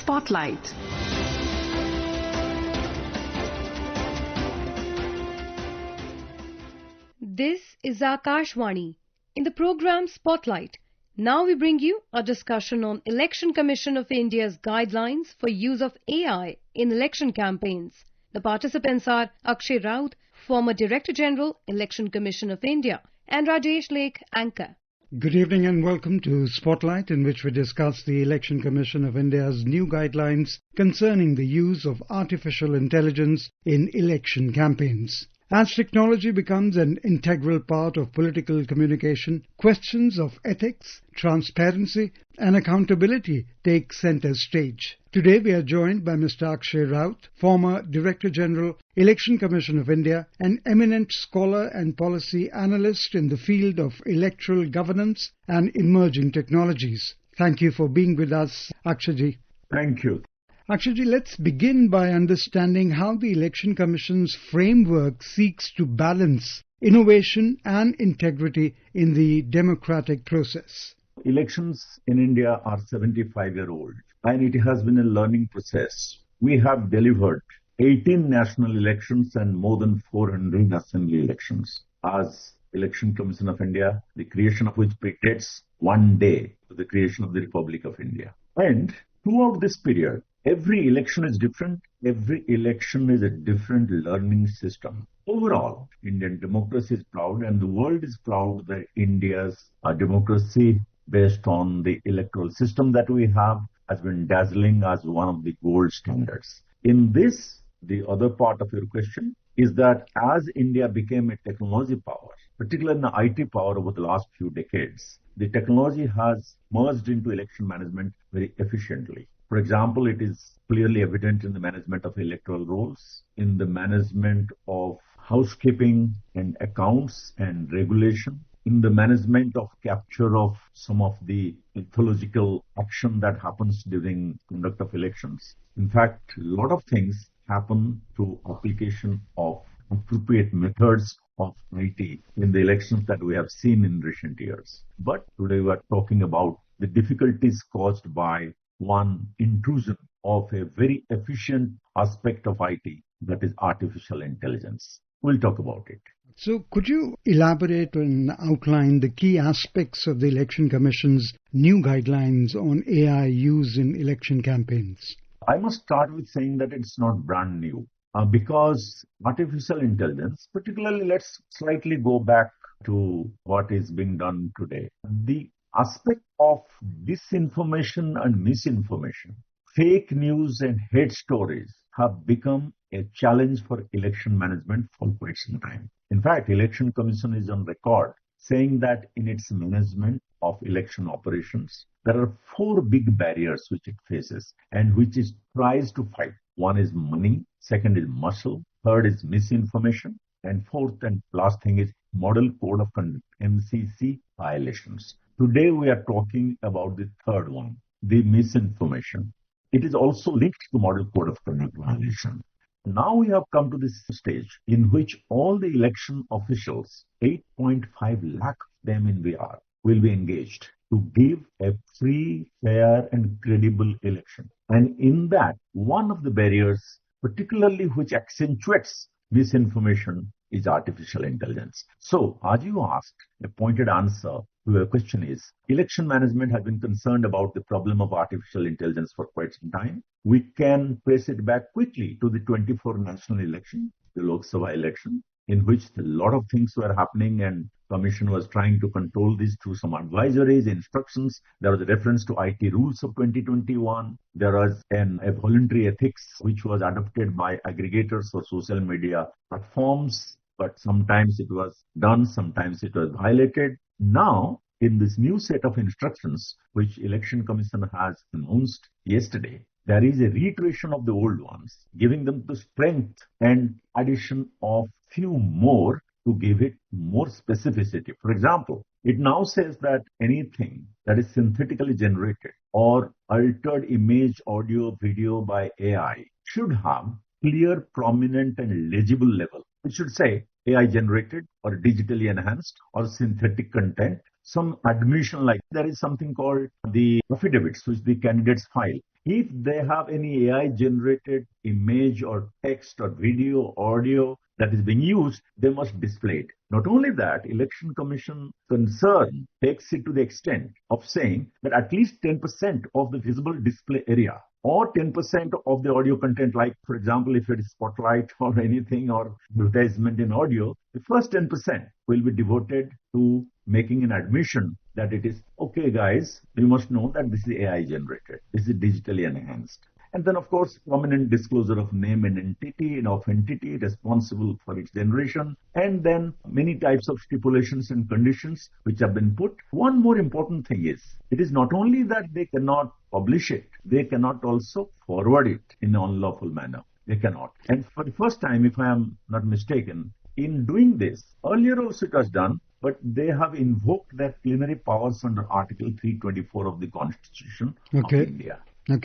Spotlight. This is Akashvani. In the program Spotlight, now we bring you a discussion on Election Commission of India's guidelines for use of AI in election campaigns. The participants are Akshay Raut, former Director General, Election Commission of India, and Rajesh Lake, anchor. Good evening and welcome to Spotlight, in which we discuss the Election Commission of India's new guidelines concerning the use of artificial intelligence in election campaigns. As technology becomes an integral part of political communication, questions of ethics, transparency and accountability take center stage. Today we are joined by Mr. Akshay Raut, former Director General, Election Commission of India, an eminent scholar and policy analyst in the field of electoral governance and emerging technologies. Thank you for being with us, Akshayji. Thank you. Akshayji, let's begin by understanding how the Election Commission's framework seeks to balance innovation and integrity in the democratic process. Elections in India are 75-year-old and it has been a learning process. We have delivered 18 national elections and more than 400 assembly elections. As Election Commission of India, the creation of which predates one day to the creation of the Republic of India. And throughout this period, every election is different. Every election is a different learning system. Overall, Indian democracy is proud and the world is proud that India's democracy based on the electoral system that we have has been dazzling as one of the gold standards. In this, the other part of your question is that as India became a technology power, particularly in the IT power over the last few decades, the technology has merged into election management very efficiently. For example, it is clearly evident in the management of electoral rolls, in the management of housekeeping and accounts and regulation, in the management of capture of some of the ethological action that happens during conduct of elections. In fact, a lot of things happen through application of appropriate methods of IT in the elections that we have seen in recent years. But today we are talking about the difficulties caused by one intrusion of a very efficient aspect of IT, that is artificial intelligence. We'll talk about it. So could you elaborate and outline the key aspects of the Election Commission's new guidelines on AI use in election campaigns? I must start with saying that it's not brand new because artificial intelligence, particularly let's slightly go back to what is being done today. The aspect of disinformation and misinformation, fake news and hate stories have become a challenge for election management for quite some time. In fact, Election Commission is on record saying that in its management of election operations, there are 4 big barriers which it faces and which it tries to fight. One is money, second is muscle, third is misinformation, and fourth and last thing is Model Code of Conduct, MCC violations. Today we are talking about the third one, the misinformation. It is also linked to Model Code of Conduct violation. Now we have come to this stage in which all the election officials, 8.5 lakh of them in VR, will be engaged to give a free, fair and credible election. And in that, one of the barriers, particularly which accentuates misinformation, is artificial intelligence. So, as you asked, a pointed answer to your question is, election management has been concerned about the problem of artificial intelligence for quite some time. We can trace it back quickly to the 24 national election, the Lok Sabha election, in which a lot of things were happening and Commission was trying to control this through some advisories, instructions. There was a reference to IT rules of 2021. There was a voluntary ethics which was adopted by aggregators for social media platforms. But sometimes it was done, sometimes it was violated. Now, in this new set of instructions, which Election Commission has announced yesterday, there is a reiteration of the old ones, giving them the strength and addition of few more to give it more specificity. For example, it now says that anything that is synthetically generated or altered image, audio, video by AI should have clear, prominent and legible level. It should say AI generated or digitally enhanced or synthetic content some admission, like there is something called the affidavits which the candidates file. If they have any AI generated image or text or video, audio that is being used, they must display it. Not only that, Election Commission concern takes it to the extent of saying that at least 10% of the visible display area or 10% of the audio content, like for example, if it is spotlight or anything or advertisement in audio, the first 10% will be devoted to making an admission that it is, okay guys, you must know that this is AI generated, this is digitally enhanced. And then, of course, prominent disclosure of name and entity responsible for its generation, and then many types of stipulations and conditions which have been put. One more important thing is, it is not only that they cannot publish it, they cannot also forward it in an unlawful manner. They cannot. And for the first time, if I am not mistaken, in doing this, earlier also it was done, but they have invoked their plenary powers under Article 324 of the Constitution of India.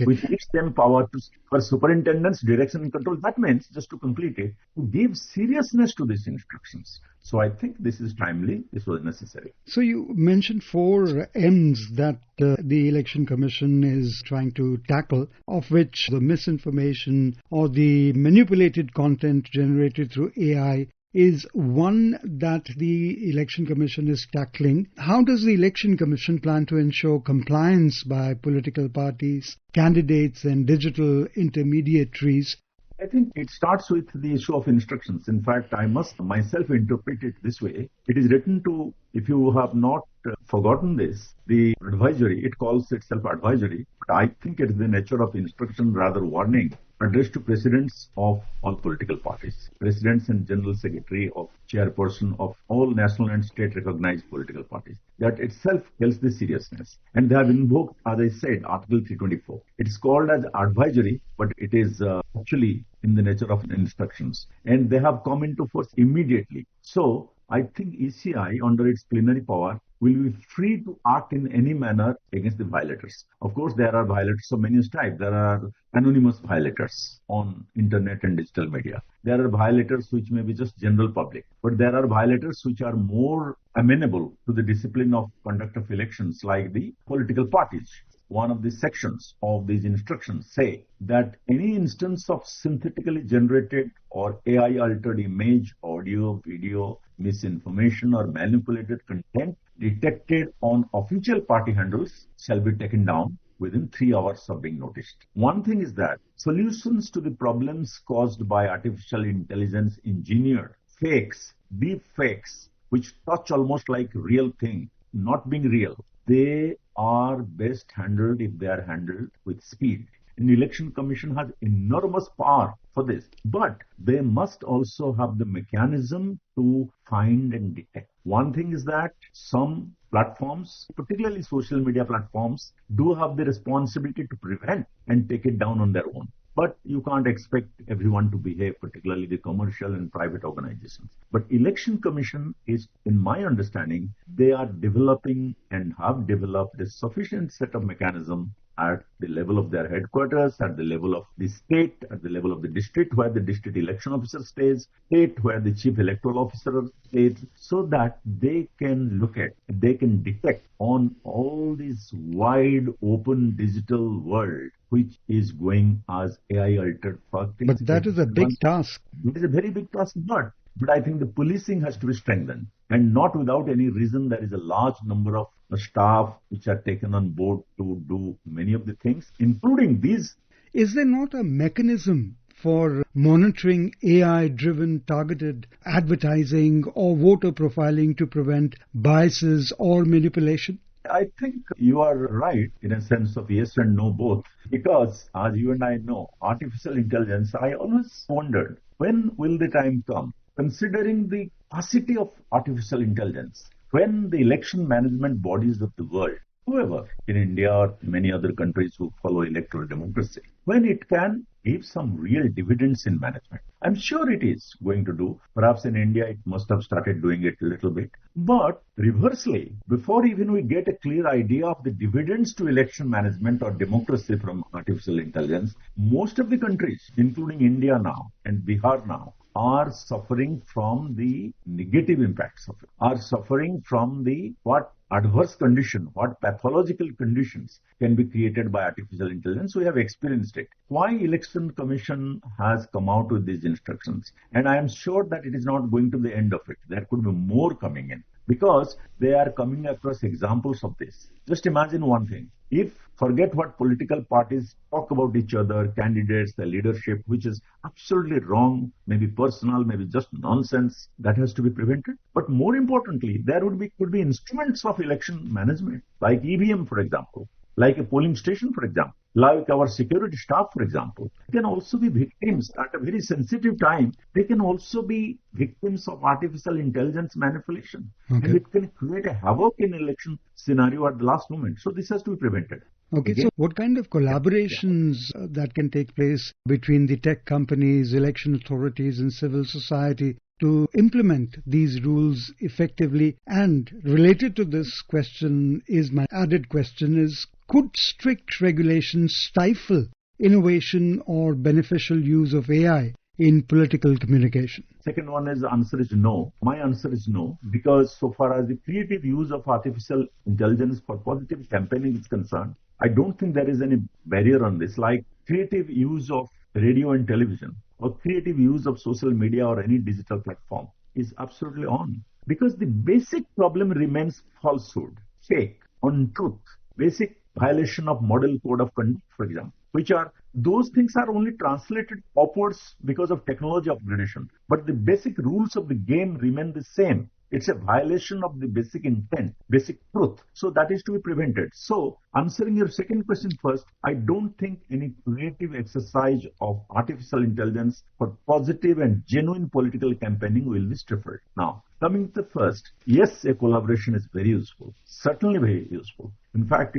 Which gives them power for superintendence, direction and control. That means, just to complete it, to give seriousness to these instructions. So I think this is timely, this was necessary. So you mentioned 4 M's that the Election Commission is trying to tackle, of which the misinformation or the manipulated content generated through AI is one that the Election Commission is tackling. How does the Election Commission plan to ensure compliance by political parties, candidates and digital intermediaries? I think it starts with the issue of instructions. In fact, I must myself interpret it this way. It is written to, if you have not forgotten this, the advisory, it calls itself advisory, but I think it is the nature of instruction, rather warning, addressed to presidents of all political parties, presidents and general secretary of chairperson of all national and state recognized political parties. That itself tells the seriousness. And they have invoked, as I said, Article 324. It is called as advisory, but it is actually in the nature of instructions. And they have come into force immediately. So I think ECI, under its plenary power, will be free to act in any manner against the violators. Of course, there are violators of many types. There are anonymous violators on internet and digital media. There are violators which may be just general public. But there are violators which are more amenable to the discipline of conduct of elections, like the political parties. One of the sections of these instructions say that any instance of synthetically generated or AI altered image, audio, video, misinformation or manipulated content detected on official party handles shall be taken down within 3 hours of being noticed. One thing is that solutions to the problems caused by artificial intelligence engineered fakes, deep fakes, which touch almost like real thing, not being real, they are best handled if they are handled with speed. An election commission has enormous power for this, but they must also have the mechanism to find and detect. One thing is that some platforms, particularly social media platforms, do have the responsibility to prevent and take it down on their own. But you can't expect everyone to behave, particularly the commercial and private organizations. But Election Commission is, in my understanding, they are developing and have developed a sufficient set of mechanism at the level of their headquarters, at the level of the state, at the level of the district where the district election officer stays, state where the chief electoral officer stays, so that they can look at, they can detect on all this wide open digital world which is going as AI altered for things. But that is a big task. It is a very big task, but I think the policing has to be strengthened, and not without any reason. There is a large number of staff which are taken on board to do many of the things, including these. Is there not a mechanism for monitoring AI-driven targeted advertising or voter profiling to prevent biases or manipulation? I think you are right in a sense of yes and no both, because as you and I know, artificial intelligence, I always wondered, when will the time come, considering the capacity of artificial intelligence, when the election management bodies of the world, whoever in India or many other countries who follow electoral democracy, when it can give some real dividends in management. I'm sure it is going to do. Perhaps in India it must have started doing it a little bit. But reversely, before even we get a clear idea of the dividends to election management or democracy from artificial intelligence, most of the countries, including India now and Bihar now, are suffering from the negative impacts of it, are suffering from the what adverse condition, what pathological conditions can be created by artificial intelligence. We have experienced it. Why Election Commission has come out with these instructions? And I am sure that it is not going to be the end of it. There could be more coming in because they are coming across examples of this. Just imagine one thing. If forget what political parties talk about each other, candidates, the leadership, which is absolutely wrong, maybe personal, maybe just nonsense, that has to be prevented. But more importantly, there could be instruments of election management, like EVM, for example, like a polling station, for example, like our security staff, for example, can also be victims at a very sensitive time. They can also be victims of artificial intelligence manipulation. Okay. And it can create a havoc in election scenario at the last moment. So this has to be prevented. Okay, Again, so what kind of collaborations that can take place between the tech companies, election authorities and civil society to implement these rules effectively? And related to this question is my added question is, could strict regulations stifle innovation or beneficial use of AI in political communication? Second one is the answer is no. My answer is no, because so far as the creative use of artificial intelligence for positive campaigning is concerned, I don't think there is any barrier on this. Like creative use of radio and television or creative use of social media or any digital platform is absolutely on. Because the basic problem remains falsehood, fake, untruth, basic violation of model code of conduct, for example, which are those things are only translated upwards because of technology upgradation. But the basic rules of the game remain the same. It's a violation of the basic intent, basic truth. So that is to be prevented. So answering your second question first, I don't think any creative exercise of artificial intelligence for positive and genuine political campaigning will be stifled. Now, coming to the first, yes, a collaboration is very useful, certainly very useful. In fact,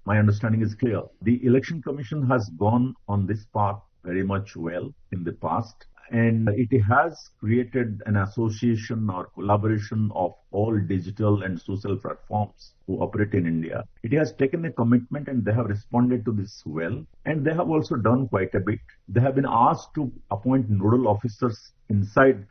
my understanding is clear, the Election Commission has gone on this path very much well in the past. And it has created an association or collaboration of all digital and social platforms who operate in India. It has taken a commitment and they have responded to this well. And they have also done quite a bit. They have been asked to appoint nodal persons inside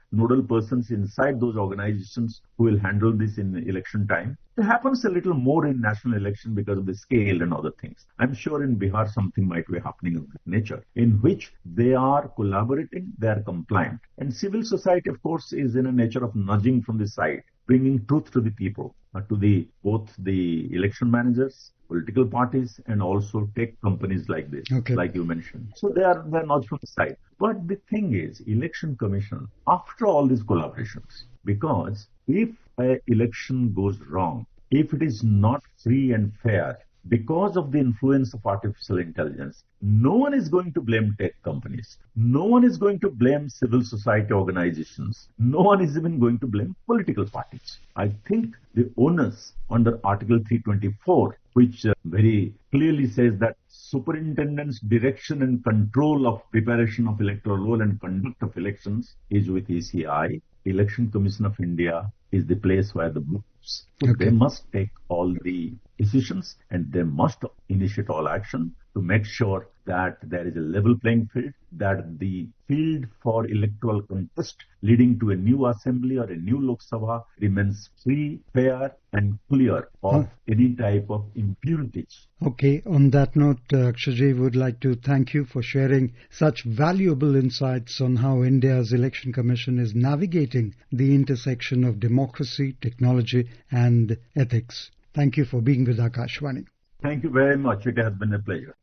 those organizations who will handle this in election time. It happens a little more in national election because of the scale and other things. I'm sure in Bihar something might be happening of that nature, in which they are collaborating, they are compliant. And civil society, of course, is in a nature of nudging from the side, bringing truth to the people, to both the election managers, political parties, and also tech companies like this, like you mentioned. So they're not from the side. But the thing is, Election Commission, after all these collaborations, because if an election goes wrong, if it is not free and fair, because of the influence of artificial intelligence, no one is going to blame tech companies. No one is going to blame civil society organizations. No one is even going to blame political parties. I think the onus under Article 324, which very clearly says that superintendent's direction and control of preparation of electoral roll and conduct of elections is with ECI. Election Commission of India is the place where the book is. So they must take all the decisions and they must initiate all action to make sure that there is a level playing field, that the field for electoral contest leading to a new assembly or a new Lok Sabha remains free, fair and clear of any type of impurities. Okay, on that note, Akshaji would like to thank you for sharing such valuable insights on how India's Election Commission is navigating the intersection of democracy, technology and ethics. Thank you for being with Akashvani. Thank you very much. It has been a pleasure.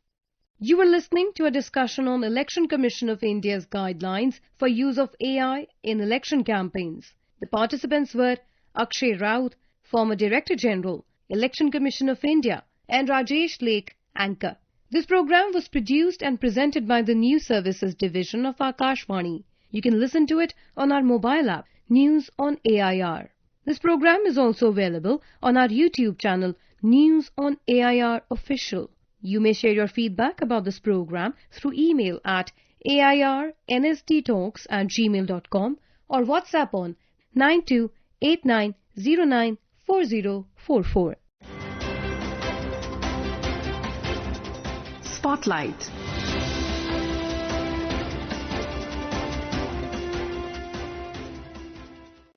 You were listening to a discussion on Election Commission of India's guidelines for use of AI in election campaigns. The participants were Akshay Raut, former Director General, Election Commission of India, and Rajesh Lake, anchor. This program was produced and presented by the News Services Division of Akashvani. You can listen to it on our mobile app, News on AIR. This program is also available on our YouTube channel, News on AIR Official. You may share your feedback about this program through email at airnsttalks@gmail.com or WhatsApp on 9289094044. Spotlight.